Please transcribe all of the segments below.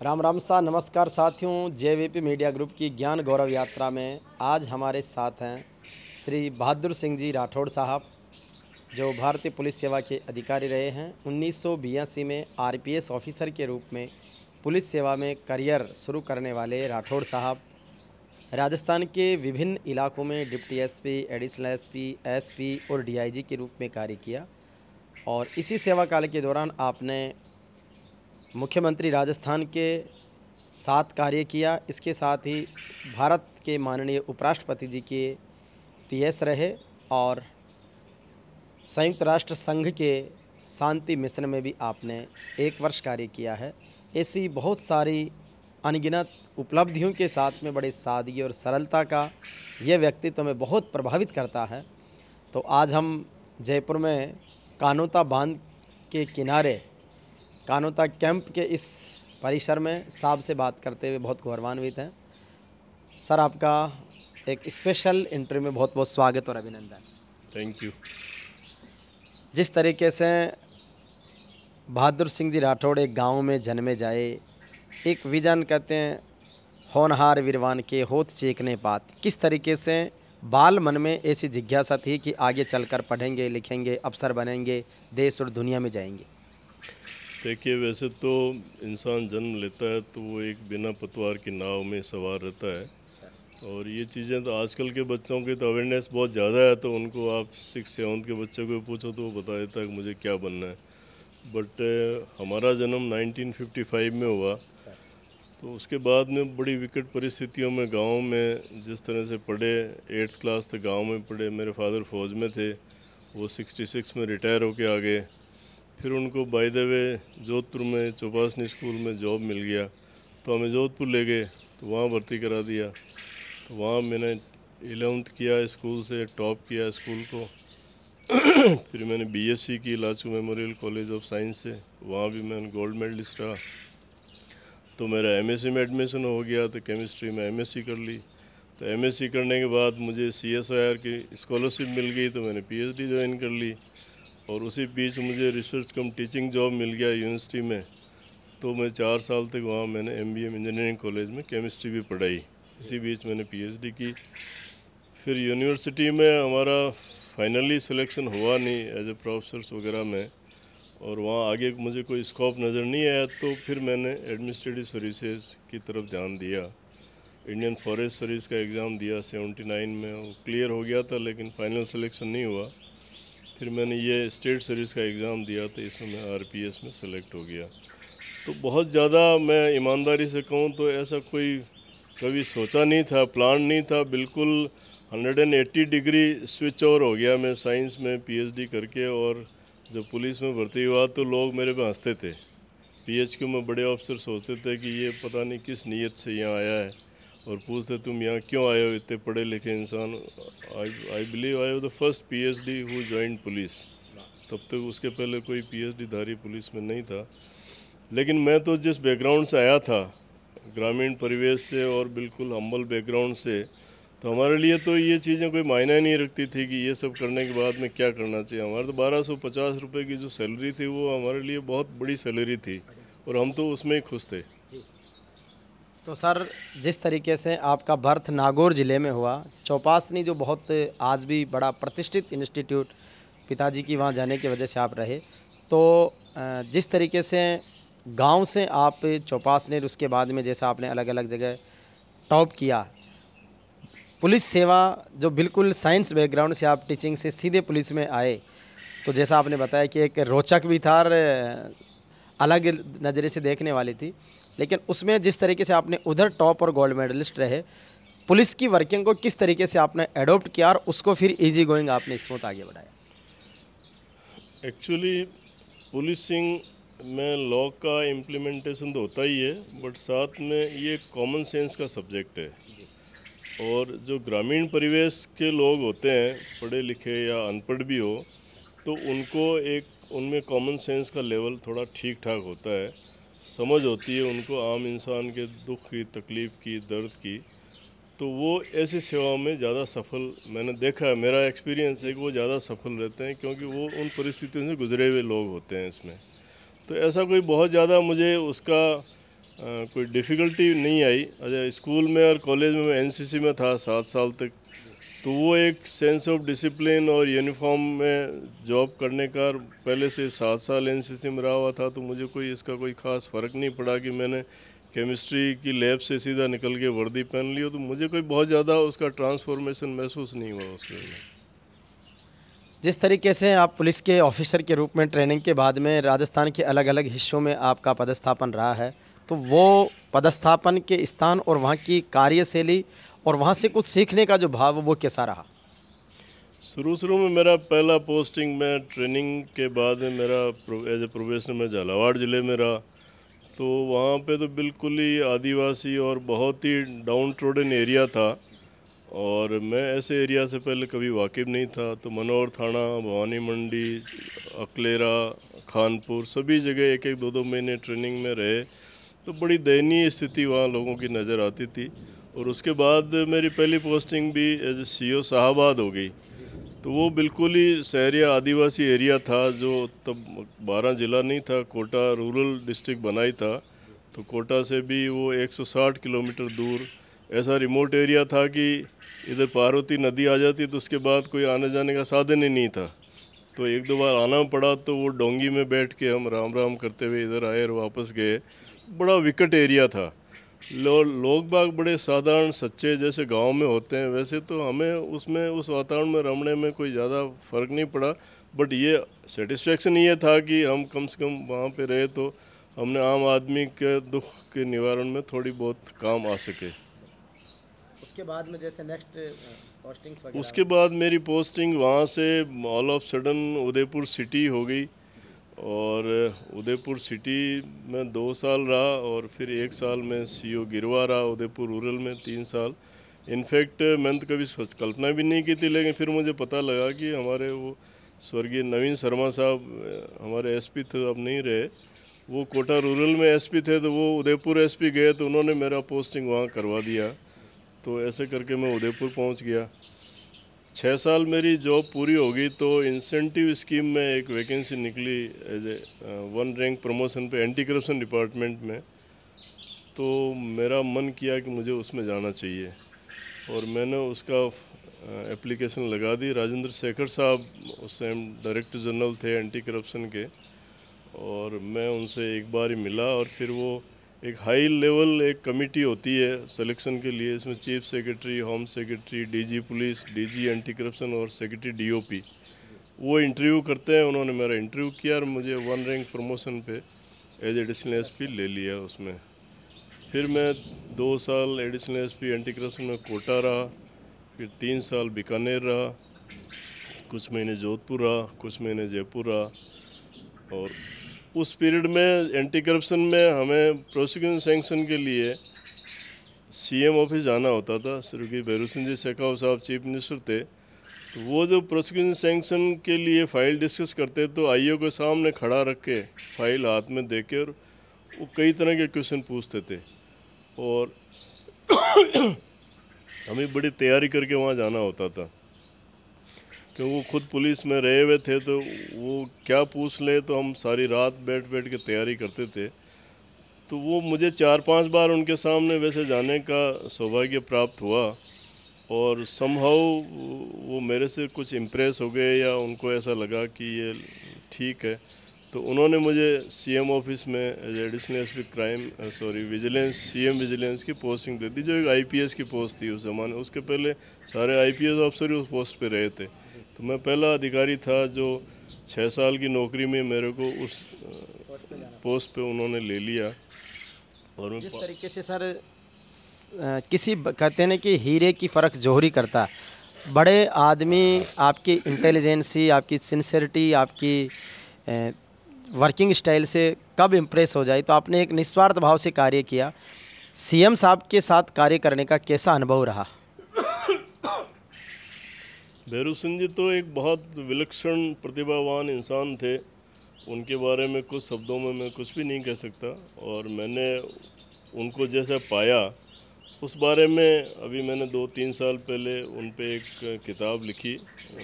राम राम सा नमस्कार साथियों। जेवीपी मीडिया ग्रुप की ज्ञान गौरव यात्रा में आज हमारे साथ हैं श्री बहादुर सिंह जी राठौड़ साहब, जो भारतीय पुलिस सेवा के अधिकारी रहे हैं। 1982 में आरपीएस ऑफिसर के रूप में पुलिस सेवा में करियर शुरू करने वाले राठौड़ साहब राजस्थान के विभिन्न इलाकों में deputy SP, additional SP, SP और डीआईजी के रूप में कार्य किया। और इसी सेवा काल के दौरान आपने मुख्यमंत्री राजस्थान के साथ कार्य किया। इसके साथ ही भारत के माननीय उपराष्ट्रपति जी के पीएस रहे और संयुक्त राष्ट्र संघ के शांति मिशन में भी आपने 1 वर्ष कार्य किया है। ऐसी बहुत सारी अनगिनत उपलब्धियों के साथ में बड़े सादगी और सरलता का यह व्यक्तित्व में बहुत प्रभावित करता है। तो आज हम जयपुर में कानोता बांध के किनारे कानोता कैंप के इस परिसर में साहब से बात करते हुए बहुत गौरवान्वित हैं। सर, आपका एक स्पेशल इंटरव्यू में बहुत बहुत स्वागत और अभिनंदन। Thank you. जिस तरीके से बहादुर सिंह जी राठौड़ एक गांव में जन्मे जाए, एक विजन कहते हैं होनहार वीरवान के होत चेकने पात, किस तरीके से बाल मन में ऐसी जिज्ञासा थी कि आगे चलकर पढ़ेंगे, लिखेंगे, अफसर बनेंगे, देश और दुनिया में जाएंगे? देखिए, वैसे तो इंसान जन्म लेता है तो वो एक बिना पतवार की नाव में सवार रहता है। और ये चीज़ें तो आजकल के बच्चों की तो अवेयरनेस बहुत ज़्यादा है, तो उनको आप 6-7 के बच्चे को पूछो तो वो बता देता है कि मुझे क्या बनना है। बट हमारा जन्म 1955 में हुआ, तो उसके बाद में बड़ी विकट परिस्थितियों में गांव में जिस तरह से पढ़े, 8th क्लास तक गांव में पढ़े। मेरे फादर फौज में थे, वो 66 में रिटायर होके आ गए। फिर उनको बाय द वे जोधपुर में चौपासनी स्कूल में जॉब मिल गया, तो हमें जोधपुर ले गए, तो वहाँ भर्ती करा दिया। तो वहाँ मैंने 11th किया, स्कूल से टॉप किया स्कूल को। फिर मैंने बीएससी की Lachoo memorial college of science से, वहाँ भी मैं गोल्ड मेडलिस्ट रहा। तो मेरा एमएससी में एडमिशन हो गया, तो केमिस्ट्री में एमएससी कर ली। तो एमएससी करने के बाद मुझे सीएसआईआर की स्कॉलरशिप मिल गई, तो मैंने पीएचडी ज्वाइन कर ली। और उसी बीच मुझे रिसर्च कम टीचिंग जॉब मिल गया यूनिवर्सिटी में, तो मैं 4 साल तक वहाँ मैंने एमबीए इंजीनियरिंग कॉलेज में केमिस्ट्री भी पढ़ाई। इसी बीच मैंने पीएचडी की। फिर यूनिवर्सिटी में हमारा फाइनली सिलेक्शन हुआ नहीं एज ए प्रोफेसर्स वगैरह में, और वहाँ आगे मुझे कोई स्कोप नज़र नहीं आया। तो फिर मैंने एडमिनिस्ट्रेटिव सर्विसेज की तरफ ध्यान दिया। इंडियन फॉरेस्ट सर्विस का एग्ज़ाम दिया 79 में, वो क्लियर हो गया था, लेकिन फाइनल सिलेक्शन नहीं हुआ। फिर मैंने ये स्टेट सर्विस का एग्ज़ाम दिया, तो इसमें मैं आरपीएस में सेलेक्ट हो गया। तो बहुत ज़्यादा मैं ईमानदारी से कहूँ तो ऐसा कोई कभी सोचा नहीं था, प्लान नहीं था। बिल्कुल 180 डिग्री स्विच ओवर हो गया मैं साइंस में पीएचडी करके। और जब पुलिस में भर्ती हुआ तो लोग मेरे पे हंसते थे। पीएचक्यू में बड़े अफसर सोचते थे कि ये पता नहीं किस नीयत से यहाँ आया है, और पूछते तुम यहाँ क्यों आए हो, इतने पढ़े लिखे इंसान। I believe I was the first PhD who joined police. तब तक उसके पहले कोई पीएचडी धारी पुलिस में नहीं था। लेकिन मैं तो जिस बैकग्राउंड से आया था, ग्रामीण परिवेश से और बिल्कुल हम्बल बैकग्राउंड से, तो हमारे लिए तो ये चीज़ें कोई मायने नहीं रखती थी कि ये सब करने के बाद में क्या करना चाहिए। हमारे तो 1250 रुपये की जो सैलरी थी वो हमारे लिए बहुत बड़ी सैलरी थी, और हम तो उसमें ही खुश थे। तो सर, जिस तरीके से आपका बर्थ नागौर ज़िले में हुआ, चौपासनी जो बहुत आज भी बड़ा प्रतिष्ठित इंस्टीट्यूट, पिताजी की वहाँ जाने की वजह से आप रहे, तो जिस तरीके से गांव से आप चौपासनी, उसके बाद में जैसा आपने अलग अलग जगह टॉप किया, पुलिस सेवा जो बिल्कुल साइंस बैकग्राउंड से आप टीचिंग से सीधे पुलिस में आए, तो जैसा आपने बताया कि एक रोचक भी था और अलग नज़रिए से देखने वाली थी। लेकिन उसमें जिस तरीके से आपने उधर टॉप और गोल्ड मेडलिस्ट रहे, पुलिस की वर्किंग को किस तरीके से आपने एडॉप्ट किया और उसको फिर इजी गोइंग आपने स्मूथ आगे बढ़ाया? एक्चुअली पुलिसिंग में लॉ का इम्प्लीमेंटेशन तो होता ही है, बट साथ में ये कॉमन सेंस का सब्जेक्ट है। और जो ग्रामीण परिवेश के लोग होते हैं, पढ़े लिखे या अनपढ़ भी हो, तो उनको एक उनमें कॉमन सेंस का लेवल थोड़ा ठीक ठाक होता है, समझ होती है उनको आम इंसान के दुख की, तकलीफ़ की, दर्द की। तो वो ऐसी सेवाओं में ज़्यादा सफल मैंने देखा है, मेरा एक्सपीरियंस है कि वो ज़्यादा सफल रहते हैं, क्योंकि वो उन परिस्थितियों से गुजरे हुए लोग होते हैं इसमें। तो ऐसा कोई बहुत ज़्यादा मुझे उसका कोई डिफ़िकल्टी नहीं आई। अच्छा, स्कूल में और कॉलेज में मैं एनसीसी में था 7 साल तक, तो वो एक सेंस ऑफ डिसिप्लिन और यूनिफॉर्म में जॉब करने का, पहले से 7 साल एनसीसी में रहा हुआ था, तो मुझे कोई इसका कोई ख़ास फ़र्क नहीं पड़ा कि मैंने केमिस्ट्री की लैब से सीधा निकल के वर्दी पहन ली हो, तो मुझे कोई बहुत ज़्यादा उसका ट्रांसफॉर्मेशन महसूस नहीं हुआ उसमें। जिस तरीके से आप पुलिस के ऑफिसर के रूप में ट्रेनिंग के बाद में राजस्थान के अलग अलग हिस्सों में आपका पदस्थापन रहा है, तो वो पदस्थापन के स्थान और वहाँ की कार्यशैली और वहाँ से कुछ सीखने का जो भाव वो कैसा रहा? शुरू में मेरा पहला पोस्टिंग में ट्रेनिंग के बाद में मेरा एज ए प्रोबेशनर में झालावाड़ ज़िले में रहा, तो वहाँ पे तो बिल्कुल ही आदिवासी और बहुत ही डाउन ट्रोडन एरिया था, और मैं ऐसे एरिया से पहले कभी वाकिफ़ नहीं था। तो मनोहर थाना, भवानी मंडी, अकलेरा, खानपुर, सभी जगह 1-1, 2-2 महीने ट्रेनिंग में रहे, तो बड़ी दयनीय स्थिति वहाँ लोगों की नज़र आती थी। और उसके बाद मेरी पहली पोस्टिंग भी एज सीओ शाहबाद हो गई, तो वो बिल्कुल ही शहरी आदिवासी एरिया था, जो तब 12 ज़िला नहीं था, कोटा रूरल डिस्ट्रिक्ट बनाई था, तो कोटा से भी वो 160 किलोमीटर दूर ऐसा रिमोट एरिया था कि इधर पार्वती नदी आ जाती, तो उसके बाद कोई आने जाने का साधन ही नहीं था। तो 1-2 बार आना पड़ा, तो वो डोंगी में बैठ के हम राम राम करते हुए इधर आए और वापस गए। बड़ा विकट एरिया था। लोग बाग बड़े साधारण सच्चे जैसे गांव में होते हैं, वैसे तो हमें उसमें उस वातावरण में रमने में कोई ज़्यादा फ़र्क नहीं पड़ा, बट ये सेटिस्फेक्शन ये था कि हम कम से कम वहाँ पे रहे, तो हमने आम आदमी के दुख के निवारण में थोड़ी बहुत काम आ सके। उसके बाद में जैसे नेक्स्ट पोस्टिंग्स वगैरह, उसके बाद मेरी पोस्टिंग वहाँ से all of sudden Udaipur city हो गई, और उदयपुर सिटी में 2 साल रहा, और फिर 1 साल में सीओ गिरवा रहा उदयपुर रूरल में 3 साल। इनफैक्ट मैंने तो कभी कल्पना भी नहीं की थी, लेकिन फिर मुझे पता लगा कि हमारे वो स्वर्गीय नवीन शर्मा साहब हमारे एसपी थे, अब नहीं रहे, वो कोटा रूरल में एसपी थे, तो वो उदयपुर एसपी गए, तो उन्होंने मेरा पोस्टिंग वहाँ करवा दिया। तो ऐसे करके मैं उदयपुर पहुँच गया। 6 साल मेरी जॉब पूरी होगी, तो इंसेंटिव स्कीम में एक वैकेंसी निकली एज ए 1 रैंक प्रमोशन पे एंटी करप्शन डिपार्टमेंट में, तो मेरा मन किया कि मुझे उसमें जाना चाहिए, और मैंने उसका एप्लीकेशन लगा दी। राजेंद्र शेखर साहब उस टाइम डायरेक्टर जनरल थे एंटी करप्शन के, और मैं उनसे एक बार ही मिला, और फिर वो एक हाई लेवल एक कमेटी होती है सिलेक्शन के लिए, इसमें chief secretary, home secretary, DG police, DG anti corruption और सेक्रेटरी डीओपी, वो इंटरव्यू करते हैं। उन्होंने मेरा इंटरव्यू किया और मुझे 1 रैंक प्रमोशन पे एज एडिशनल एसपी ले लिया उसमें। फिर मैं 2 साल एडिशनल एसपी एंटी करप्शन में कोटा रहा, फिर 3 साल बीकानेर रहा, कुछ महीने जोधपुर रहा, कुछ महीने जयपुर रहा। और उस पीरियड में एंटी करप्शन में हमें प्रोसिक्यूशन सैंक्शन के लिए सीएम ऑफिस जाना होता था। श्री भैरू सिंह जी शेखावत साहब चीफ मिनिस्टर थे, तो वो जो प्रोसिक्यूशन सैंक्शन के लिए फ़ाइल डिस्कस करते, तो आईओ के सामने खड़ा रख के फाइल हाथ में दे के, और वो कई तरह के क्वेश्चन पूछते थे, और हमें बड़ी तैयारी करके वहाँ जाना होता था, क्योंकि वो खुद पुलिस में रहे हुए थे, तो वो क्या पूछ ले, तो हम सारी रात बैठ बैठ के तैयारी करते थे। तो वो मुझे 4-5 बार उनके सामने वैसे जाने का सौभाग्य प्राप्त हुआ, और समहाउ वो मेरे से कुछ इम्प्रेस हो गए, या उनको ऐसा लगा कि ये ठीक है, तो उन्होंने मुझे सीएम ऑफिस में additional SP vigilance, CM vigilance की पोस्टिंग दे दी, जो एक आईपीएस की पोस्ट थी उस ज़माने। उसके पहले सारे आईपीएस ऑफिसर ही उस पोस्ट पे रहे थे, तो मैं पहला अधिकारी था जो 6 साल की नौकरी में मेरे को उस पोस्ट पे उन्होंने ले लिया। और मैं जिस तरीके से सर किसी कहते हैं ना कि हीरे की फ़र्क जोहरी करता है, बड़े आदमी आपकी इंटेलिजेंसी, आपकी सिंसियरिटी, आपकी वर्किंग स्टाइल से कब इम्प्रेस हो जाए, तो आपने एक निस्वार्थ भाव से कार्य किया। सीएम साहब के साथ कार्य करने का कैसा अनुभव रहा? भैरू सिंह जी तो एक बहुत विलक्षण प्रतिभावान इंसान थे, उनके बारे में कुछ शब्दों में मैं कुछ भी नहीं कह सकता, और मैंने उनको जैसा पाया उस बारे में अभी मैंने 2-3 साल पहले उन पे एक किताब लिखी,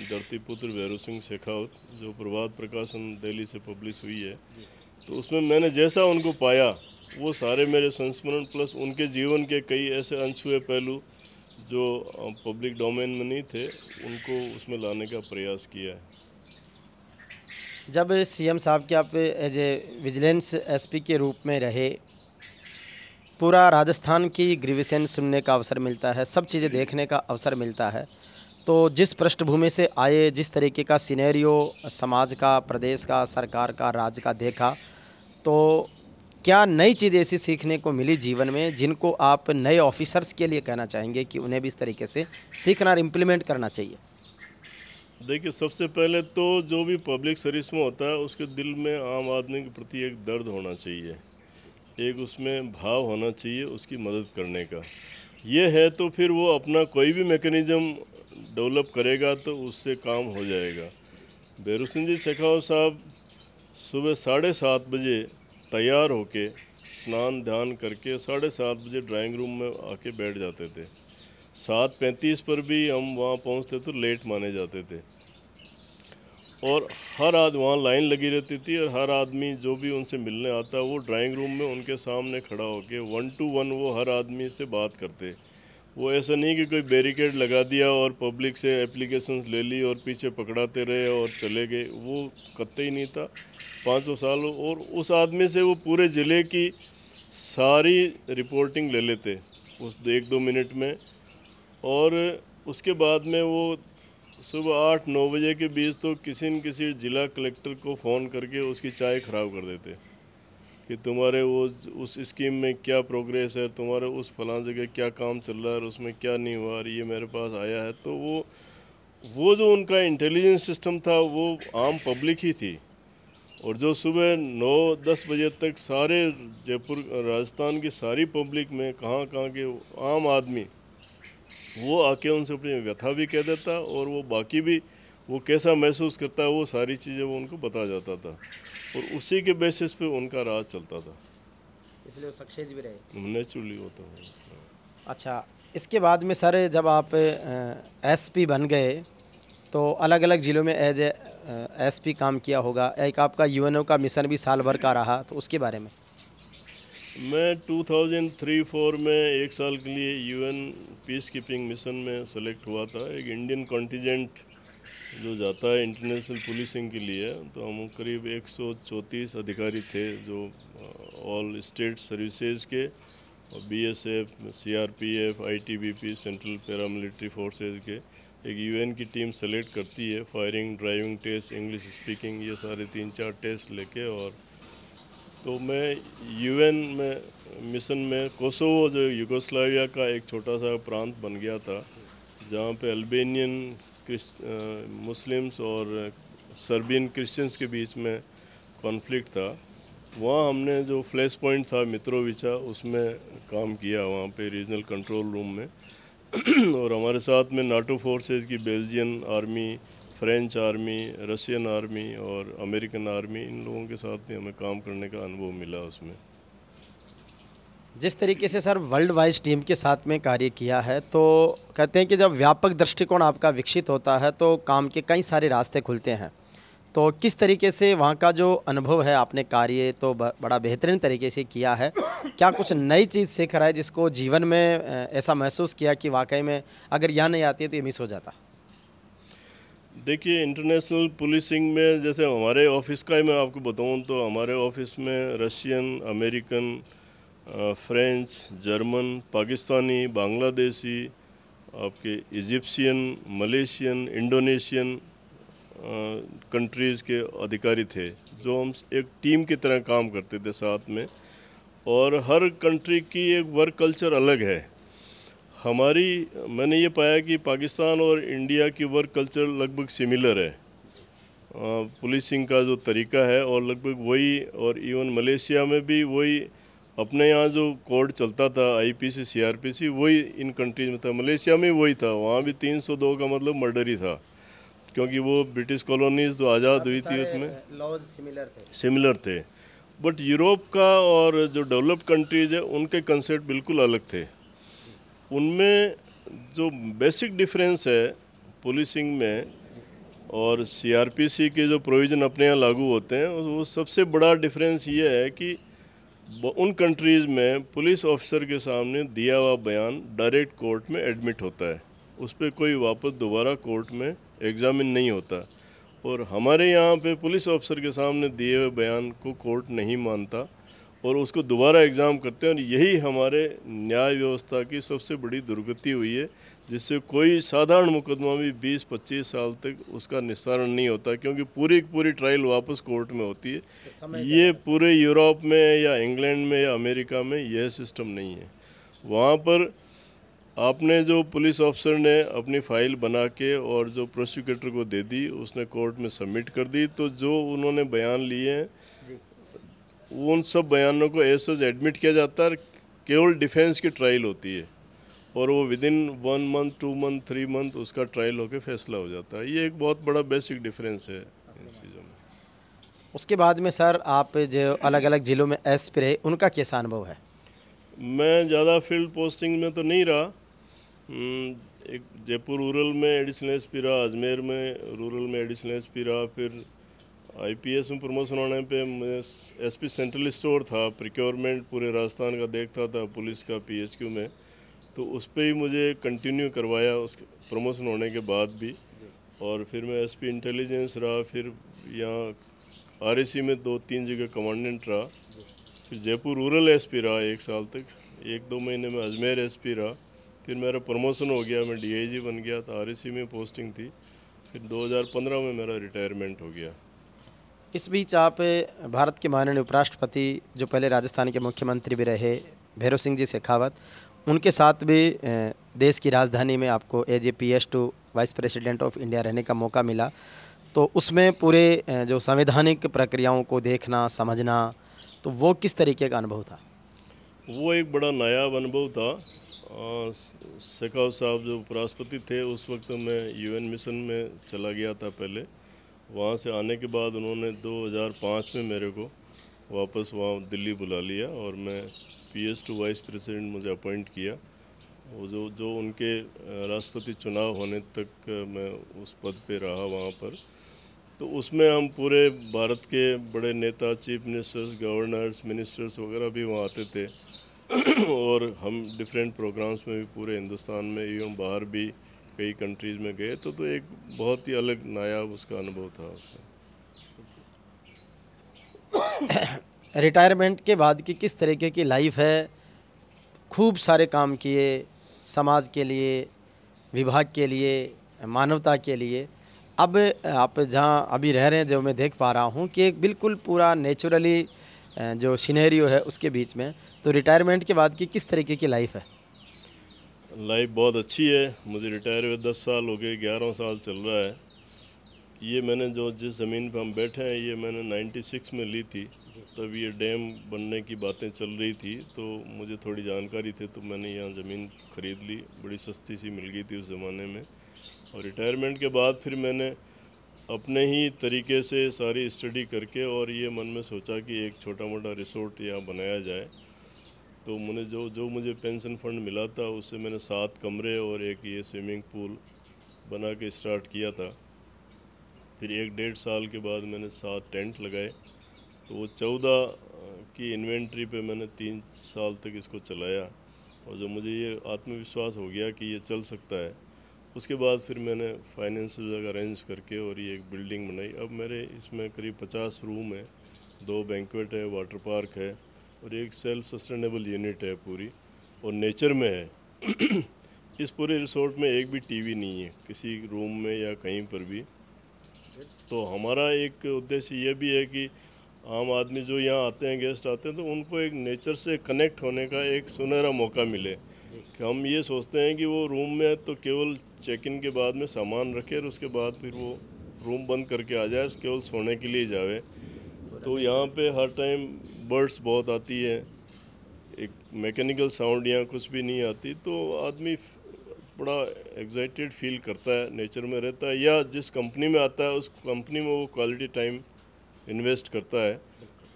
धरतीपुत्र भैरू सिंह शेखावत, जो प्रभात प्रकाशन दिल्ली से पब्लिश हुई है। तो उसमें मैंने जैसा उनको पाया वो सारे मेरे संस्मरण प्लस उनके जीवन के कई ऐसे अनछुए पहलू जो पब्लिक डोमेन में नहीं थे, उनको उसमें लाने का प्रयास किया है। जब सीएम साहब के आप एज ए विजिलेंस एसपी के रूप में रहे, पूरा राजस्थान की ग्रीवेशन सुनने का अवसर मिलता है, सब चीज़ें देखने का अवसर मिलता है, तो जिस पृष्ठभूमि से आए, जिस तरीके का सिनेरियो समाज का, प्रदेश का, सरकार का, राज्य का देखा, तो क्या नई चीज़ ऐसी सीखने को मिली जीवन में जिनको आप नए ऑफिसर्स के लिए कहना चाहेंगे कि उन्हें भी इस तरीके से सीखना और इम्प्लीमेंट करना चाहिए? देखिए, सबसे पहले तो जो भी पब्लिक सर्विस में होता है उसके दिल में आम आदमी के प्रति एक दर्द होना चाहिए, एक उसमें भाव होना चाहिए उसकी मदद करने का। ये है तो फिर वो अपना कोई भी मैकेनिज़्म डेवलप करेगा तो उससे काम हो जाएगा। भैरू सिंह जी शेखावत साहब सुबह 7:30 बजे तैयार होके स्नान ध्यान करके 7:30 बजे ड्राइंग रूम में आके बैठ जाते थे। 7:35 पर भी हम वहाँ पहुँचते तो लेट माने जाते थे, और हर वहाँ लाइन लगी रहती थी, और हर आदमी जो भी उनसे मिलने आता वो ड्राइंग रूम में उनके सामने खड़ा होके 1 to 1 वो हर आदमी से बात करते। वो ऐसा नहीं कि कोई बैरिकेड लगा दिया और पब्लिक से एप्लीकेशंस ले ली और पीछे पकड़ाते रहे और चले गए, वो कतई नहीं था। 500 साल और उस आदमी से वो पूरे ज़िले की सारी रिपोर्टिंग ले लेते उस 1-2 मिनट में, और उसके बाद में वो सुबह 8-9 बजे के बीच तो किसी न किसी जिला कलेक्टर को फ़ोन करके उसकी चाय ख़राब कर देते कि तुम्हारे वो उस स्कीम में क्या प्रोग्रेस है, तुम्हारे उस फलां जगह क्या काम चल रहा है और उसमें क्या नहीं हुआ, और ये मेरे पास आया है। तो वो जो उनका इंटेलिजेंस सिस्टम था वो आम पब्लिक ही थी, और जो सुबह 9-10 बजे तक सारे जयपुर राजस्थान की सारी पब्लिक में कहाँ के आम आदमी वो आके उनसे अपनी व्यथा भी कह देता, और वो बाकी भी वो कैसा महसूस करता है वो सारी चीज़ें वो उनको बता जाता था, और उसी के बेसिस पे उनका राज चलता था, इसलिए वो सक्सेस भी रहे। नेचुरली होता है। अच्छा, इसके बाद में सर जब आप एसपी बन गए तो अलग अलग ज़िलों में एज ए एसपी काम किया होगा, एक आपका यूएनओ का मिशन भी साल भर का रहा, तो उसके बारे में? मैं 2003-04 में 1 साल के लिए यूएन पीस कीपिंग मिशन में सेलेक्ट हुआ था। एक इंडियन कॉन्टिजेंट जो जाता है इंटरनेशनल पुलिसिंग के लिए, तो हम करीब 134 अधिकारी थे जो ऑल स्टेट सर्विसेज के, और BSF, CRPF, ITBP, central paramilitary forces के। एक यूएन की टीम सेलेक्ट करती है, firing, driving test, English speaking, ये सारे 3-4 टेस्ट लेके, और तो मैं यूएन में मिशन में कोसोवो जो यूगोस्लाविया का एक छोटा सा प्रांत बन गया था, जहाँ पे अल्बेनियन मुस्लिम्स और सर्बियन क्रिश्चियंस के बीच में कॉन्फ्लिक्ट था, वहाँ हमने जो फ्लैश पॉइंट था मित्रोविचा उसमें काम किया, वहाँ पे रीजनल कंट्रोल रूम में और हमारे साथ में नाटो फोर्सेस की Belgian army, French army, Russian army और अमेरिकन आर्मी, इन लोगों के साथ भी हमें काम करने का अनुभव मिला उसमें। जिस तरीके से सर वर्ल्ड वाइज टीम के साथ में कार्य किया है, तो कहते हैं कि जब व्यापक दृष्टिकोण आपका विकसित होता है तो काम के कई सारे रास्ते खुलते हैं, तो किस तरीके से वहाँ का जो अनुभव है, आपने कार्य तो बड़ा बेहतरीन तरीके से किया है, क्या कुछ नई चीज़ सीख रहा है जिसको जीवन में ऐसा महसूस किया कि वाकई में अगर यह नहीं आती है तो ये मिस हो जाता? देखिए, इंटरनेशनल पुलिसिंग में जैसे हमारे ऑफिस का ही मैं आपको बताऊं तो हमारे ऑफिस में Russian, American, French, German, Pakistani, Bangladeshi, आपके इजिप्शियन, मलेशियन, इंडोनेशियन कंट्रीज़ के अधिकारी थे, जो हम एक टीम की तरह काम करते थे साथ में, और हर कंट्री की एक वर्क कल्चर अलग है। मैंने ये पाया कि पाकिस्तान और इंडिया की वर्क कल्चर लगभग सिमिलर है, पुलिसिंग का जो तरीका है और लगभग वही, और इवन मलेशिया में भी वही, अपने यहाँ जो कोड चलता था आईपीसी, सीआरपीसी, वही इन कंट्रीज में था। मलेशिया में वही था, वहाँ भी 302 का मतलब मर्डर ही था, क्योंकि वो ब्रिटिश कॉलोनीज जो आज़ाद हुई थी उसमें लॉज सिमिलर थे। बट यूरोप का और जो डेवलप्ड कंट्रीज है उनके कंसेप्ट बिल्कुल अलग थे। उनमें जो बेसिक डिफरेंस है पुलिसिंग में और सीआरपीसी के जो प्रोविज़न अपने यहाँ लागू होते हैं, वो सबसे बड़ा डिफरेंस ये है कि उन कंट्रीज़ में पुलिस ऑफिसर के सामने दिया हुआ बयान डायरेक्ट कोर्ट में एडमिट होता है, उस पर कोई वापस दोबारा कोर्ट में एग्ज़ामिन नहीं होता। और हमारे यहाँ पे पुलिस ऑफिसर के सामने दिए हुए बयान को कोर्ट नहीं मानता और उसको दोबारा एग्ज़ाम करते हैं। और यही हमारे न्याय व्यवस्था की सबसे बड़ी दुर्गति हुई है, जिससे कोई साधारण मुकदमा भी 20-25 साल तक उसका निस्तारण नहीं होता, क्योंकि पूरी की पूरी ट्रायल वापस कोर्ट में होती है। ये पूरे यूरोप में या इंग्लैंड में या अमेरिका में यह सिस्टम नहीं है। वहाँ पर आपने जो पुलिस ऑफिसर ने अपनी फ़ाइल बना के और जो प्रोसिक्यूटर को दे दी, उसने कोर्ट में सबमिट कर दी, तो जो उन्होंने बयान लिए हैं उन सब बयानों को एज सच एडमिट किया जाता है। केवल डिफेंस की ट्रायल होती है और वो विदिन 1 मंथ 2 मंथ 3 मंथ उसका ट्रायल होकर फैसला हो जाता है। ये एक बहुत बड़ा बेसिक डिफरेंस है इन चीज़ों में। उसके बाद में सर आप जो अलग अलग ज़िलों में एसपी रहे, उनका कैसा अनुभव है? मैं ज़्यादा फील्ड पोस्टिंग में तो नहीं रहा। एक जयपुर रूरल में एडिशनल एसपी रहा, अजमेर में रूरल में एडिशनल एसपी रहा, फिर आईपीएस में प्रमोशन होने पे मैं एसपी सेंट्रल स्टोर था, प्रिक्योरमेंट पूरे राजस्थान का देखता था पुलिस का पीएचक्यू में, तो उस पर ही मुझे कंटिन्यू करवाया उस प्रमोशन होने के बाद भी। और फिर मैं एसपी इंटेलिजेंस रहा, फिर यहाँ आरएसी में 2-3 जगह कमांडेंट रहा, फिर जयपुर रूरल एसपी रहा 1 साल तक, 1-2 महीने में अजमेर एसपी रहा, फिर मेरा प्रमोशन हो गया, मैं डीआईजी बन गया, तो आरएसी में पोस्टिंग थी, फिर 2015 में मेरा रिटायरमेंट हो गया। इस बीच आप भारत के माननीय उपराष्ट्रपति, जो पहले राजस्थान के मुख्यमंत्री भी रहे, भैरव सिंह जी शेखावत, उनके साथ भी देश की राजधानी में आपको as a PS2 vice president of India रहने का मौका मिला। तो उसमें पूरे जो संवैधानिक प्रक्रियाओं को देखना, समझना, तो वो किस तरीके का अनुभव था? वो एक बड़ा नायाब अनुभव था। शेखावत साहब जो उपराष्ट्रपति थे उस वक्त मैं यूएन मिशन में चला गया था पहले। वहाँ से आने के बाद उन्होंने 2005 में मेरे को वापस वहाँ दिल्ली बुला लिया और मैं PS2 वाइस प्रेसिडेंट मुझे अपॉइंट किया। वो जो उनके राष्ट्रपति चुनाव होने तक मैं उस पद पे रहा वहाँ पर। तो उसमें हम पूरे भारत के बड़े नेता, चीफ मिनिस्टर्स, गवर्नर्स, मिनिस्टर्स वगैरह भी वहाँ आते थे और हम डिफरेंट प्रोग्राम्स में भी पूरे हिंदुस्तान में एवं बाहर भी कई कंट्रीज़ में गए। तो एक बहुत ही अलग नायाब उसका अनुभव था उसमें। रिटायरमेंट के बाद की किस तरीके की लाइफ है? खूब सारे काम किए समाज के लिए, विभाग के लिए, मानवता के लिए। अब आप जहाँ अभी रह रहे हैं, जो मैं देख पा रहा हूँ कि एक बिल्कुल पूरा नेचुरली जो सिनेरियो है उसके बीच में, तो रिटायरमेंट के बाद की किस तरीके की लाइफ है? लाइफ बहुत अच्छी है। मुझे रिटायर हुए 10 साल हो गए, 11वां साल चल रहा है। ये मैंने जिस ज़मीन पर हम बैठे हैं ये मैंने 96 में ली थी। तब ये डैम बनने की बातें चल रही थी, तो मुझे थोड़ी जानकारी थी, तो मैंने यहाँ ज़मीन ख़रीद ली। बड़ी सस्ती सी मिल गई थी उस ज़माने में। और रिटायरमेंट के बाद फिर मैंने अपने ही तरीके से सारी स्टडी करके और ये मन में सोचा कि एक छोटा मोटा रिसोर्ट यहाँ बनाया जाए। तो मुझे जो मुझे पेंशन फंड मिला था उससे मैंने 7 कमरे और एक ये स्विमिंग पूल बना के स्टार्ट किया था। फिर 1-1.5 साल के बाद मैंने 7 टेंट लगाए। तो वो 14 की इन्वेंट्री पे मैंने 3 साल तक इसको चलाया। और जो मुझे ये आत्मविश्वास हो गया कि ये चल सकता है, उसके बाद फिर मैंने फाइनेंस जगह अरेंज करके और ये एक बिल्डिंग बनाई। अब मेरे इसमें करीब 50 रूम है, 2 बैंक्वेट है, वाटर पार्क है और एक सेल्फ सस्टेनेबल यूनिट है पूरी, और नेचर में है। इस पूरे रिसोर्ट में एक भी टीवी नहीं है किसी रूम में या कहीं पर भी। तो हमारा एक उद्देश्य ये भी है कि आम आदमी जो यहाँ आते हैं, गेस्ट आते हैं, तो उनको एक नेचर से कनेक्ट होने का एक सुनहरा मौका मिले। कि हम ये सोचते हैं कि वो रूम में तो केवल चेक इन के बाद में सामान रखे और उसके बाद फिर वो रूम बंद करके आ जाए, केवल सोने के लिए जावे। तो यहाँ पे हर टाइम बर्ड्स बहुत आती है, एक मैकेनिकल साउंड यहाँ कुछ भी नहीं आती, तो आदमी बड़ा एक्साइटेड फील करता है, नेचर में रहता है। या जिस कंपनी में आता है उस कंपनी में वो क्वालिटी टाइम इन्वेस्ट करता है,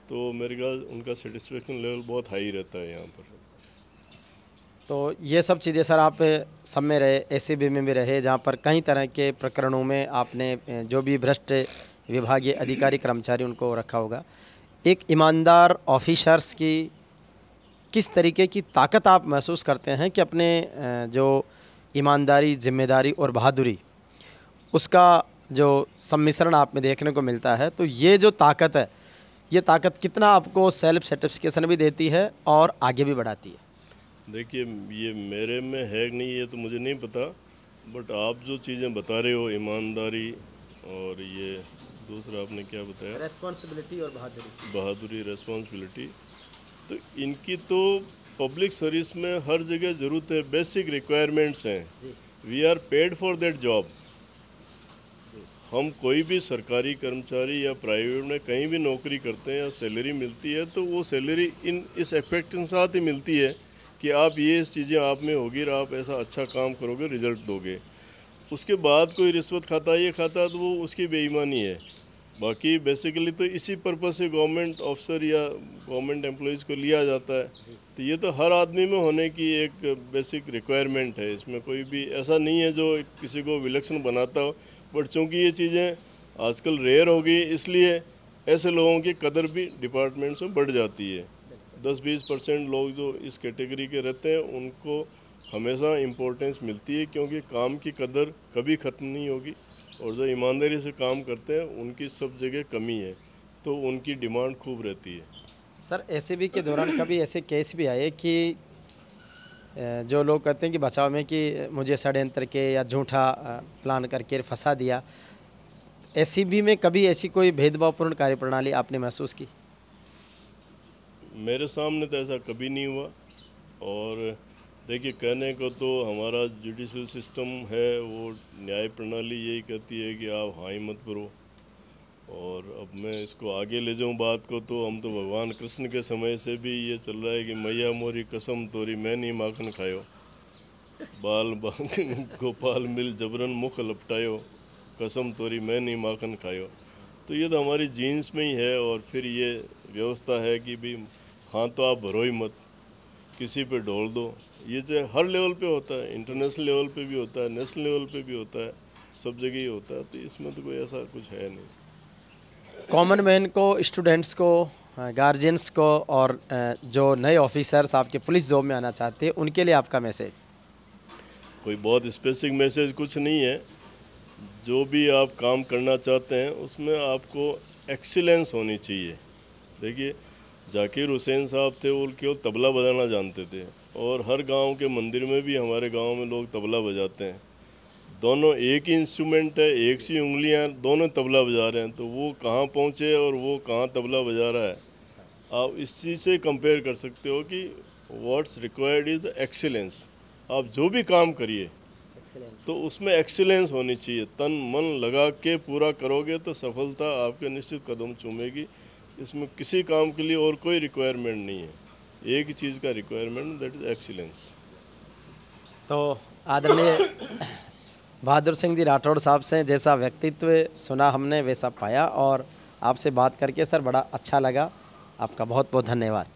तो मेरे ख्याल उनका सेटिस्फेक्शन लेवल बहुत हाई रहता है यहाँ पर। तो ये सब चीज़ें सर आप सब में रहे, एसीबी में भी रहे, जहाँ पर कई तरह के प्रकरणों में आपने जो भी भ्रष्ट विभागीय अधिकारी कर्मचारी उनको रखा होगा। एक ईमानदार ऑफिसर्स की किस तरीके की ताकत आप महसूस करते हैं कि अपने जो ईमानदारी, जिम्मेदारी और बहादुरी, उसका जो सम्मिश्रण आप में देखने को मिलता है, तो ये जो ताकत है, ये ताकत कितना आपको सेल्फ सेटिस्फिकेशन भी देती है और आगे भी बढ़ाती है? देखिए, ये मेरे में है कि नहीं ये तो मुझे नहीं पता, बट आप जो चीज़ें बता रहे हो, ईमानदारी और ये दूसरा आपने क्या बताया, रेस्पॉन्सिबिलिटी और बहादुरी। बहादुरी, रेस्पॉन्सिबिलिटी, तो इनकी तो पब्लिक सर्विस में हर जगह ज़रूरत है। बेसिक रिक्वायरमेंट्स हैं। We are paid for that job. हम कोई भी सरकारी कर्मचारी या प्राइवेट में कहीं भी नौकरी करते हैं या सैलरी मिलती है, तो वो सैलरी इस एक्सपेक्ट के साथ ही मिलती है कि आप ये चीज़ें आप में होगी और आप ऐसा अच्छा काम करोगे, रिजल्ट दोगे। उसके बाद कोई रिश्वत खाता है, ये खाता है, तो वो उसकी बेईमानी है। बाकी बेसिकली तो इसी पर्पज़ से गवर्नमेंट ऑफिसर या गवर्नमेंट एम्प्लॉयज़ को लिया जाता है। तो ये तो हर आदमी में होने की एक बेसिक रिक्वायरमेंट है। इसमें कोई भी ऐसा नहीं है जो किसी को विलक्षण बनाता हो, बट चूँकि ये चीज़ें आजकल रेयर हो गई, इसलिए ऐसे लोगों की कदर भी डिपार्टमेंट्स में बढ़ जाती है। 10-20% लोग जो इस कैटेगरी के रहते हैं, उनको हमेशा इम्पोर्टेंस मिलती है, क्योंकि काम की कदर कभी ख़त्म नहीं होगी। और जो ईमानदारी से काम करते हैं, उनकी सब जगह कमी है, तो उनकी डिमांड खूब रहती है। सर, एसीबी के दौरान कभी ऐसे केस भी आए कि जो लोग कहते हैं कि बचाव में कि मुझे षड्यंत्र के या झूठा प्लान करके फंसा दिया, एसीबी में कभी ऐसी कोई भेदभावपूर्ण कार्यप्रणाली आपने महसूस की? मेरे सामने तो ऐसा कभी नहीं हुआ। और देखिए, कहने को तो हमारा जुडिशल सिस्टम है, वो न्याय प्रणाली यही कहती है कि आप हाँ ही मत करो। और अब मैं इसको आगे ले जाऊं बात को, तो हम तो भगवान कृष्ण के समय से भी ये चल रहा है कि मैया मोरी कसम तोरी मैं नहीं माखन खायो, बाल गोपाल मिल जबरन मुख लपटायो, कसम तोरी मैं नहीं माखन खायो। तो ये तो हमारी जीन्स में ही है। और फिर ये व्यवस्था है कि भाई हाँ तो आप भरो ही मत, किसी पे ढोल दो। ये जो हर लेवल पे होता है, इंटरनेशनल लेवल पे भी होता है, नेशनल लेवल पे भी होता है, सब जगह ही होता है। तो इसमें तो कोई ऐसा कुछ है नहीं। कॉमन मैन को, स्टूडेंट्स को, गार्जियंस को और जो नए ऑफिसर्स आपके पुलिस जॉब में आना चाहते हैं, उनके लिए आपका मैसेज? कोई बहुत स्पेसिफिक मैसेज कुछ नहीं है। जो भी आप काम करना चाहते हैं, उसमें आपको एक्सीलेंस होनी चाहिए। देखिए, जाकिर हुसैन साहब थे, वो केवल तबला बजाना जानते थे, और हर गांव के मंदिर में भी हमारे गांव में लोग तबला बजाते हैं। दोनों एक ही इंस्ट्रूमेंट है, एक सी उंगलियां, दोनों तबला बजा रहे हैं। तो वो कहाँ पहुँचे और वो कहाँ तबला बजा रहा है, आप इस चीज़ से कंपेयर कर सकते हो कि what's required is the excellence. आप जो भी काम करिए तो उसमें एक्सीलेंस होनी चाहिए। तन मन लगा के पूरा करोगे तो सफलता आपके निश्चित कदम चूमेगी। इसमें किसी काम के लिए और कोई रिक्वायरमेंट नहीं है, एक ही चीज़ का रिक्वायरमेंट, दैट इज़ एक्सीलेंस। तो आदरणीय बहादुर सिंह जी राठौड़ साहब से जैसा व्यक्तित्व सुना हमने, वैसा पाया, और आपसे बात करके सर बड़ा अच्छा लगा। आपका बहुत बहुत धन्यवाद।